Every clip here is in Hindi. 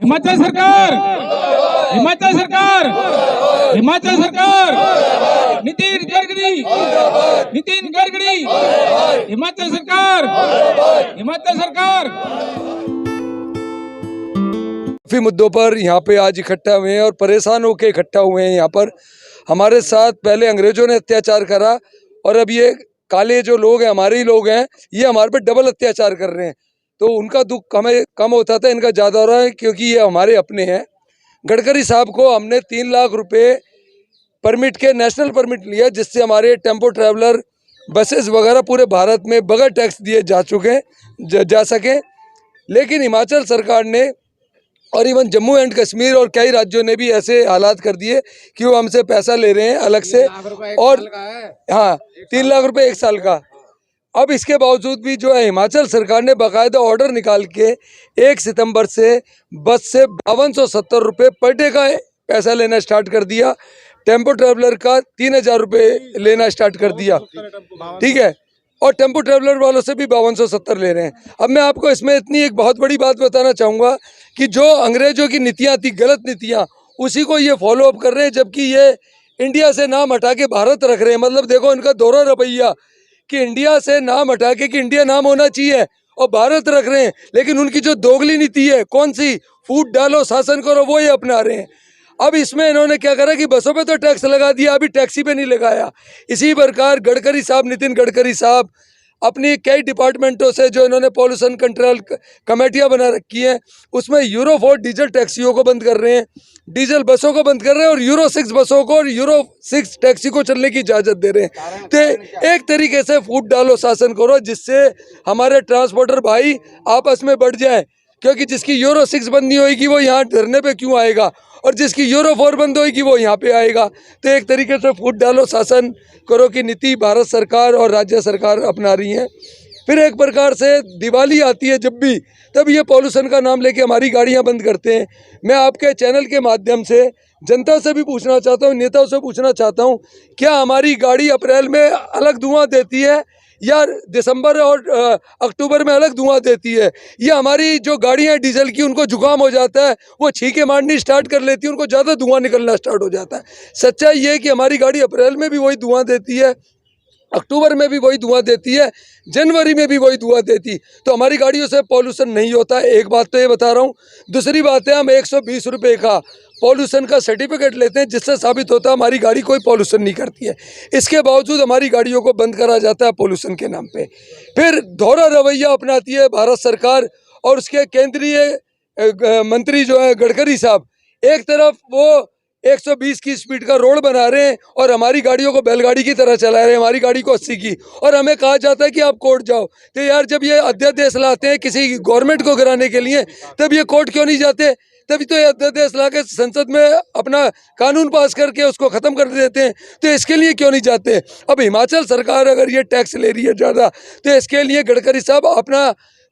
हिमाचल सरकार, हिमाचल सरकार, हिमाचल सरकार, नितिन गडकरी, नितिन गडकरी, हिमाचल सरकार, हिमाचल सरकार। काफी मुद्दों पर यहाँ पे आज इकट्ठा हुए हैं और परेशान होकर इकट्ठा हुए हैं। यहाँ पर हमारे साथ पहले अंग्रेजों ने अत्याचार करा और अब ये काले जो लोग हैं, हमारे ही लोग हैं, ये हमारे पे डबल अत्याचार कर रहे हैं। तो उनका दुख हमें कम होता था, इनका ज़्यादा हो रहा है क्योंकि ये हमारे अपने हैं। गडकरी साहब को हमने 3 लाख रुपए परमिट के नेशनल परमिट लिया, जिससे हमारे टेम्पो ट्रैवलर बसेस वगैरह पूरे भारत में बगैर टैक्स दिए जा सके। लेकिन हिमाचल सरकार ने और इवन जम्मू एंड कश्मीर और कई राज्यों ने भी ऐसे हालात कर दिए कि वो हमसे पैसा ले रहे हैं अलग से। और हाँ, 3 लाख रुपए 1 साल का। अब इसके बावजूद भी जो है हिमाचल सरकार ने बाकायदा ऑर्डर निकाल के 1 सितंबर से बस से 5270 रुपये पर डे का पैसा लेना स्टार्ट कर दिया। टेम्पो ट्रैवलर का 3000 रुपये लेना स्टार्ट कर दिया, ठीक है। और टेम्पो ट्रैवलर वालों से भी 5270 ले रहे हैं। अब मैं आपको इसमें इतनी एक बहुत बड़ी बात बताना चाहूँगा कि जो अंग्रेजों की नीतियाँ थी, गलत नीतियाँ, उसी को ये फॉलो अप कर रहे हैं, जबकि ये इंडिया से नाम हटा के भारत रख रहे हैं। मतलब देखो इनका दोहरा रवैया कि इंडिया से नाम हटा के कि इंडिया नाम होना चाहिए और भारत रख रहे हैं। लेकिन उनकी जो दोगली नीति है, कौन सी, फूट डालो शासन करो, वो ये अपना रहे हैं। अब इसमें इन्होंने क्या करा कि बसों पे तो टैक्स लगा दिया, अभी टैक्सी पे नहीं लगाया। इसी प्रकार गडकरी साहब, नितिन गडकरी साहब अपनी कई डिपार्टमेंटों से जो इन्होंने पॉल्यूशन कंट्रोल कमेटियां बना रखी हैं, उसमें यूरो 4 डीजल टैक्सियों को बंद कर रहे हैं, डीजल बसों को बंद कर रहे हैं और यूरो 6 बसों को और यूरो 6 टैक्सी को चलने की इजाज़त दे रहे हैं। तो एक तरीके से फूट डालो शासन करो, जिससे हमारे ट्रांसपोर्टर भाई आपस में बढ़ जाए। क्योंकि जिसकी यूरो 6 बंद नहीं होगी वो यहाँ धरने पे क्यों आएगा, और जिसकी यूरो 4 बंद होगी वो यहाँ पे आएगा। तो एक तरीके से फूट डालो शासन करो की नीति भारत सरकार और राज्य सरकार अपना रही हैं। फिर एक प्रकार से दिवाली आती है जब भी, तब ये पॉल्यूशन का नाम लेके हमारी गाड़ियाँ बंद करते हैं। मैं आपके चैनल के माध्यम से जनता से भी पूछना चाहता हूँ, नेताओं से पूछना चाहता हूँ, क्या हमारी गाड़ी अप्रैल में अलग धुआं देती है या दिसंबर और अक्टूबर में अलग धुआं देती है? ये हमारी जो गाड़ियाँ डीजल की, उनको जुकाम हो जाता है, वो छींके मारनी स्टार्ट कर लेती है, उनको ज़्यादा धुआं निकलना स्टार्ट हो जाता है। सच्चाई ये है कि हमारी गाड़ी अप्रैल में भी वही धुआं देती है, अक्टूबर में भी वही धुआं देती है, जनवरी में भी वही धुआं देती। तो हमारी गाड़ियों से पॉल्यूशन नहीं होता है। एक बात तो ये बता रहा हूँ। दूसरी बात है, हम 120 रुपये का पॉल्यूशन का सर्टिफिकेट लेते हैं, जिससे साबित होता है हमारी गाड़ी कोई पॉल्यूशन नहीं करती है। इसके बावजूद हमारी गाड़ियों को बंद करा जाता है पॉल्यूशन के नाम पे। फिर दोहरा रवैया अपनाती है भारत सरकार और उसके केंद्रीय मंत्री जो है गडकरी साहब। एक तरफ वो 120 की स्पीड का रोड बना रहे हैं और हमारी गाड़ियों को बैलगाड़ी की तरह चला रहे हैं, हमारी गाड़ी को 80 की, और हमें कहा जाता है कि आप कोर्ट जाओ। तो यार, जब ये अध्यादेश लाते हैं किसी गवर्नमेंट को गिराने के लिए, तब ये कोर्ट क्यों नहीं जाते? तभी तो ये अध्यादेश ला के संसद में अपना कानून पास करके उसको ख़त्म कर देते हैं। तो इसके लिए क्यों नहीं जाते? अब हिमाचल सरकार अगर ये टैक्स ले रही है ज़्यादा, तो इसके लिए गडकरी साहब अपना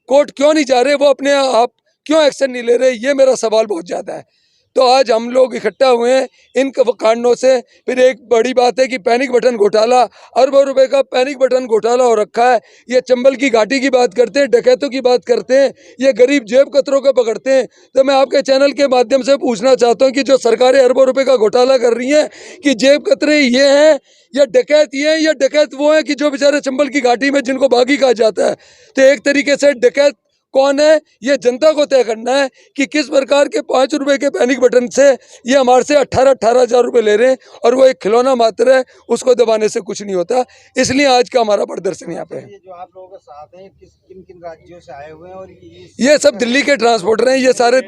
कोर्ट क्यों नहीं जा रहे, वो अपने आप क्यों एक्शन नहीं ले रहे? ये मेरा सवाल बहुत ज़्यादा है। तो आज हम लोग इकट्ठा हुए हैं इन कारणों से। फिर एक बड़ी बात है कि पैनिक बटन घोटाला, अरबों रुपए का पैनिक बटन घोटाला हो रखा है। ये चंबल की घाटी की बात करते हैं, डकैतों की बात करते हैं, ये गरीब जेब कतरों को पकड़ते हैं। तो मैं आपके चैनल के माध्यम से पूछना चाहता हूँ कि जो सरकारें अरबों रुपए का घोटाला कर रही हैं, कि जेब कतरे ये हैं या डकैत ये हैं, या डकैत वो हैं कि जो बेचारे चंबल की घाटी में जिनको बागी कहा जाता है। तो एक तरीके से डकैत कौन है, ये जनता को तय करना है कि किस प्रकार के 5 रुपए के पैनिक बटन से ये हमारे से 18 हजार रुपये ले रहे हैं, और वो एक खिलौना मात्र है, उसको दबाने से कुछ नहीं होता। इसलिए आज का हमारा प्रदर्शन यहाँ पे है। ये जो आप लोगों के साथ हैं, किन किन राज्यों से आए हुए हैं? और ये सब दिल्ली के ट्रांसपोर्टर हैं, ये सारे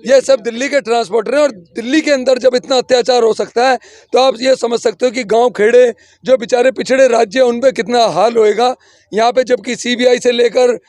ये सब दिल्ली के ट्रांसपोर्टर हैं। और दिल्ली के अंदर जब इतना अत्याचार हो सकता है, तो आप ये समझ सकते हो कि गाँव खेड़े जो बेचारे पिछड़े राज्य, उन पर कितना हाल होएगा यहाँ पे। जबकि CBI से लेकर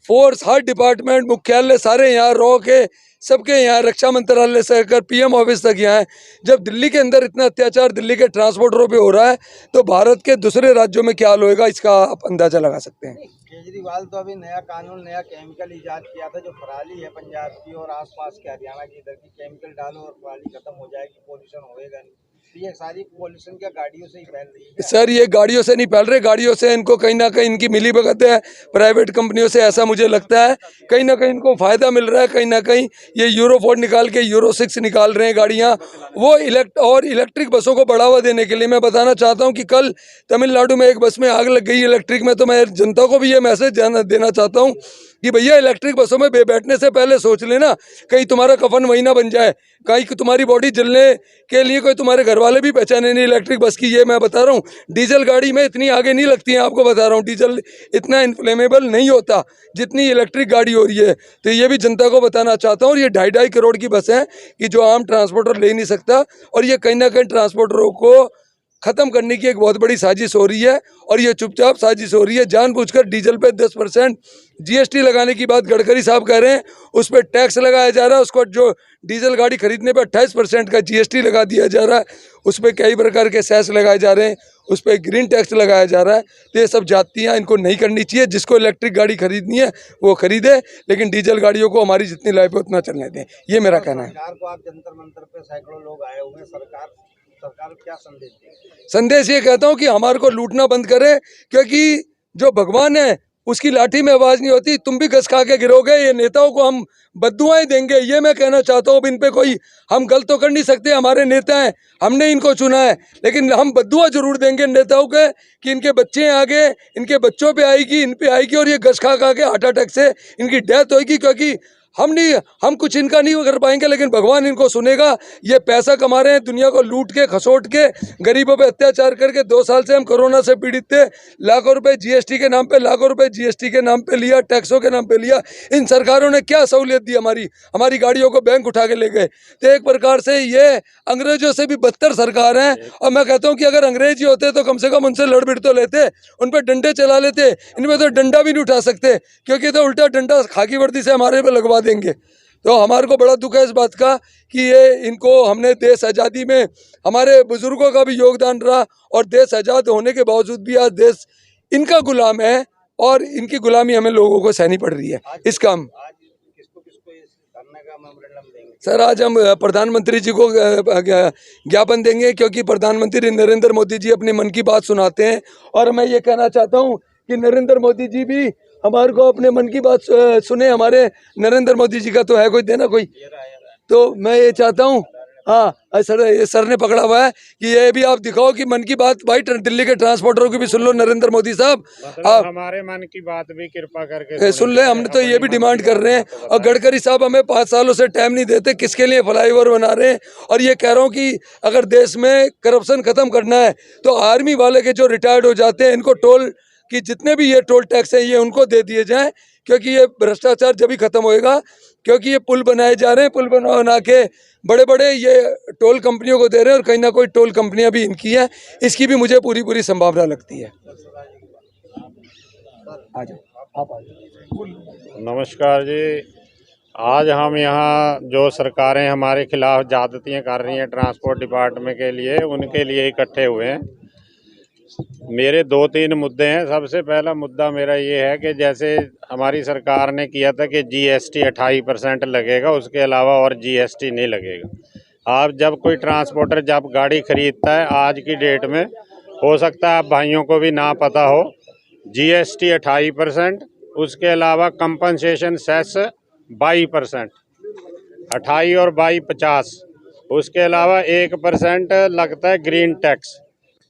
फोर्स, हर डिपार्टमेंट, मुख्यालय सारे यहाँ रॉ के, सबके यहाँ, रक्षा मंत्रालय से लेकर PM ऑफिस तक यहाँ है। जब दिल्ली के अंदर इतना अत्याचार दिल्ली के ट्रांसपोर्टरों पे हो रहा है, तो भारत के दूसरे राज्यों में क्या हाल होएगा, इसका आप अंदाजा लगा सकते हैं। केजरीवाल तो अभी नया कानून, नया केमिकल इजाद किया था, जो पराली है पंजाब की और आसपास के हरियाणा की, इधर की केमिकल डालो और पराली खत्म हो जाएगी, पोल्यूशन होएगा नहीं। ये सारी पॉल्यूशन क्या गाड़ियों से ही फैल रही है? सर ये गाड़ियों से नहीं फैल रहे, गाड़ियों से इनको कहीं ना कहीं इनकी मिली भगत है प्राइवेट कंपनियों से, ऐसा मुझे लगता है। कहीं ना कहीं इनको फायदा मिल रहा है, कहीं ना कहीं ये यूरो 4 निकाल के यूरो 6 निकाल रहे हैं गाड़ियां, वो इलेक्ट्रिक बसों को बढ़ावा देने के लिए। मैं बताना चाहता हूं कि कल तमिलनाडु में एक बस में आग लग गई इलेक्ट्रिक में, तो मैं जनता को भी ये मैसेज देना चाहता हूँ कि भैया इलेक्ट्रिक बसों में बैठने से पहले सोच लेना, कहीं तुम्हारा कफन वही ना बन जाए, कहीं तुम्हारी बॉडी जलने के लिए कोई तुम्हारे घर वाले भी पहचाने नहीं इलेक्ट्रिक बस की। ये मैं बता रहा हूँ, डीजल गाड़ी में इतनी आगे नहीं लगती है, आपको बता रहा हूँ, डीजल इतना इन्फ्लेमेबल नहीं होता जितनी इलेक्ट्रिक गाड़ी हो रही है। तो ये भी जनता को बताना चाहता हूँ। और ये 2.5 करोड़ की बस है कि जो आम ट्रांसपोर्टर ले नहीं सकता, और ये कहीं ना कहीं ट्रांसपोर्टरों को खत्म करने की एक बहुत बड़ी साजिश हो रही है। और ये चुपचाप साजिश हो रही है, जानबूझकर डीजल पे 10% जीएसटी लगाने की बात गडकरी साहब कह रहे हैं, उस पर टैक्स लगाया जा रहा है। उसको जो डीजल गाड़ी खरीदने पर 28% का जीएसटी लगा दिया जा रहा है, उस पर कई प्रकार के सेस लगाए जा रहे हैं, उस पर ग्रीन टैक्स लगाया जा रहा है। तो ये सब जातियाँ इनको नहीं करनी चाहिए। जिसको इलेक्ट्रिक गाड़ी खरीदनी है वो खरीदे, लेकिन डीजल गाड़ियों को हमारी जितनी लाइफ है उतना चलने दें, ये मेरा कहना है। सरकार को आप जंतर मंतर पे सैकड़ों लोग आए हुए हैं, सरकार क्या संदेश देगी? संदेश ये कहता हूँ कि हमारे को लूटना बंद करे, क्योंकि जो भगवान है उसकी लाठी में आवाज नहीं होती। तुम भी घस खा के गिरोगे, ये नेताओं को हम बद्दुआएं देंगे, ये मैं कहना चाहता हूँ। इन पे कोई हम गलत तो कर नहीं सकते, हमारे नेता हैं, हमने इनको चुना है, लेकिन हम बद्दुआ जरूर देंगे नेताओं के कि इनके बच्चे आगे, इनके बच्चों पे आएगी, इन पे आएगी, और ये घस खा के हार्ट अटैक से इनकी डेथ होगी। क्योंकि हम कुछ इनका नहीं कर पाएंगे, लेकिन भगवान इनको सुनेगा। ये पैसा कमा रहे हैं, दुनिया को लूट के खसोट के, गरीबों पे अत्याचार करके। 2 साल से हम कोरोना से पीड़ित थे, लाखों रुपए जीएसटी के नाम पे, लाखों रुपए जीएसटी के नाम पे लिया, टैक्सों के नाम पे लिया। इन सरकारों ने क्या सहूलियत दी? हमारी गाड़ियों को बैंक उठा के ले गए। तो एक प्रकार से ये अंग्रेजों से भी बदतर सरकार है। और मैं कहता हूँ कि अगर अंग्रेज ही होते तो कम से कम उनसे लड़ भिड़ तो लेते, उन पर डंडे चला लेते। इनमें तो डंडा भी नहीं उठा सकते, क्योंकि तो उल्टा डंडा खाकी वर्दी से हमारे पे लगवा देंगे। तो हमारे को बड़ा दुख है इस बात का कि ये इनको, हमने देश आज़ादी में हमारे बुजुर्गों का भी योगदान रहा, और देश आज़ाद होने के बावजूद भी आज देश इनका गुलाम है, और इनकी गुलामी हमें लोगों को सहनी पड़ रही है। इस काम आज किसको किसको इस धरने का मेमोरेंडम देंगे? सर आज हम प्रधानमंत्री जी को ज्ञापन देंगे, क्योंकि प्रधानमंत्री नरेंद्र मोदी जी अपनी मन की बात सुनाते हैं। और मैं ये कहना चाहता हूँ कि नरेंद्र मोदी जी भी हमारे को अपने मन की बात सुने। हमारे नरेंद्र मोदी जी का तो है कोई देना कोई, तो मैं ये चाहता हूँ। हाँ सर ने पकड़ा हुआ है कि ये भी आप दिखाओ कि मन की बात भाई दिल्ली के ट्रांसपोर्टरों की भी सुन लो नरेंद्र मोदी साहब। आप हमारे मन की बात भी कृपा करके सुन ले, हमने तो ये भी डिमांड कर रहे हैं। और गडकरी साहब हमें 5 सालों से टाइम नहीं देते, किसके लिए फ्लाईओवर बना रहे हैं। और ये कह रहा हूँ कि अगर देश में करप्शन खत्म करना है तो आर्मी वाले के जो रिटायर्ड हो जाते हैं, इनको टोल कि जितने भी ये टोल टैक्स है ये उनको दे दिए जाएं, क्योंकि ये भ्रष्टाचार जब ही खत्म होएगा। क्योंकि ये पुल बनाए जा रहे हैं, पुल बना के बड़े बड़े ये टोल कंपनियों को दे रहे हैं, और कहीं ना कोई टोल कंपनियां भी इनकी हैं। इसकी भी मुझे पूरी संभावना लगती है। आ जाओ, आप आ जाओ। नमस्कार जी। आज हम यहाँ जो सरकारें हमारे खिलाफ ज्यादतियाँ कर रही हैं ट्रांसपोर्ट डिपार्टमेंट के लिए, उनके लिए इकट्ठे हुए हैं। मेरे 2-3 मुद्दे हैं। सबसे पहला मुद्दा मेरा ये है कि जैसे हमारी सरकार ने किया था कि जीएसटी 28% लगेगा, उसके अलावा और जीएसटी नहीं लगेगा। आप जब कोई ट्रांसपोर्टर जब गाड़ी खरीदता है, आज की डेट में हो सकता है आप भाइयों को भी ना पता हो, जीएसटी 28%, उसके अलावा कंपनसेशन सेस 22%, 28 और 22 50, उसके अलावा 1% लगता है ग्रीन टैक्स,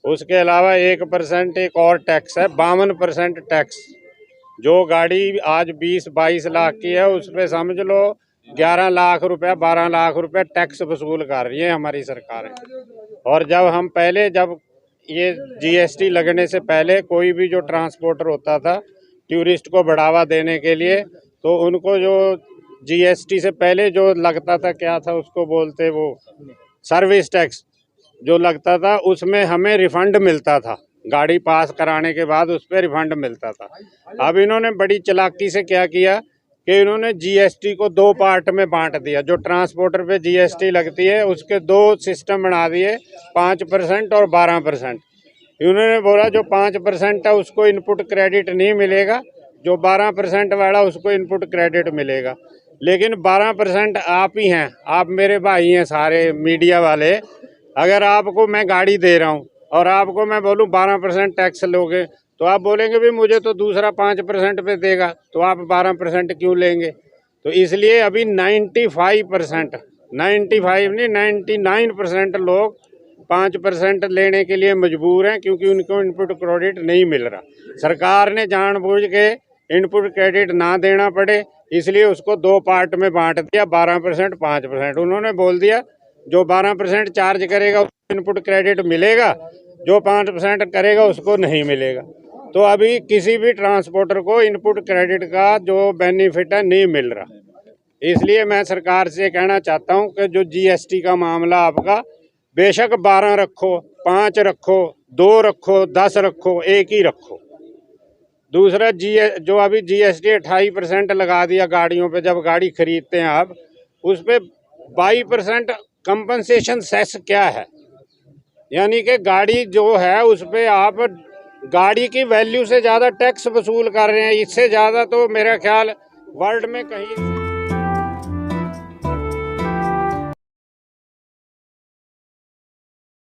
उसके अलावा 1% एक और टैक्स है, 52% टैक्स। जो गाड़ी आज 20-22 लाख की है उस पर समझ लो 11 लाख रुपए 12 लाख रुपए टैक्स वसूल कर रही है हमारी सरकारें। और जब ये जीएसटी लगने से पहले कोई भी जो ट्रांसपोर्टर होता था टूरिस्ट को बढ़ावा देने के लिए, तो उनको जो जीएसटी से पहले जो लगता था, क्या था उसको बोलते, वो सर्विस टैक्स जो लगता था, उसमें हमें रिफंड मिलता था। गाड़ी पास कराने के बाद उस पर रिफंड मिलता था। अब इन्होंने बड़ी चालाकी से क्या किया कि इन्होंने जीएसटी को 2 पार्ट में बांट दिया। जो ट्रांसपोर्टर पे जीएसटी लगती है उसके 2 सिस्टम बना दिए, 5% और 12%। इन्होंने बोला जो 5% है उसको इनपुट क्रेडिट नहीं मिलेगा, जो 12% वाला उसको इनपुट क्रेडिट मिलेगा। लेकिन 12% आप ही हैं, आप मेरे भाई हैं सारे मीडिया वाले, अगर आपको मैं गाड़ी दे रहा हूँ और आपको मैं बोलूँ 12% टैक्स लोगे, तो आप बोलेंगे भी मुझे तो दूसरा 5% पे देगा, तो आप 12% क्यों लेंगे। तो इसलिए अभी 95% 95 नहीं 99% लोग 5% लेने के लिए मजबूर हैं, क्योंकि उनको इनपुट क्रेडिट नहीं मिल रहा। सरकार ने जानबूझ के इनपुट क्रेडिट ना देना पड़े इसलिए उसको 2 पार्ट में बांट दिया, 12% 5%। उन्होंने बोल दिया जो 12% चार्ज करेगा उसको इनपुट क्रेडिट मिलेगा, जो 5% करेगा उसको नहीं मिलेगा। तो अभी किसी भी ट्रांसपोर्टर को इनपुट क्रेडिट का जो बेनिफिट है नहीं मिल रहा। इसलिए मैं सरकार से कहना चाहता हूं कि जो जीएसटी का मामला आपका बेशक 12 रखो, 5 रखो, 2 रखो, 10 रखो, 1 ही रखो। दूसरा जो अभी जीएसटी 28% लगा दिया गाड़ियों पे, जब गाड़ी खरीदते हैं आप उस पे 22% कंपनसेशन सेस क्या है, यानी कि गाड़ी जो है उस पे आप गाड़ी की वैल्यू से ज़्यादा टैक्स वसूल कर रहे हैं। इससे ज़्यादा तो मेरा ख्याल वर्ल्ड में कहीं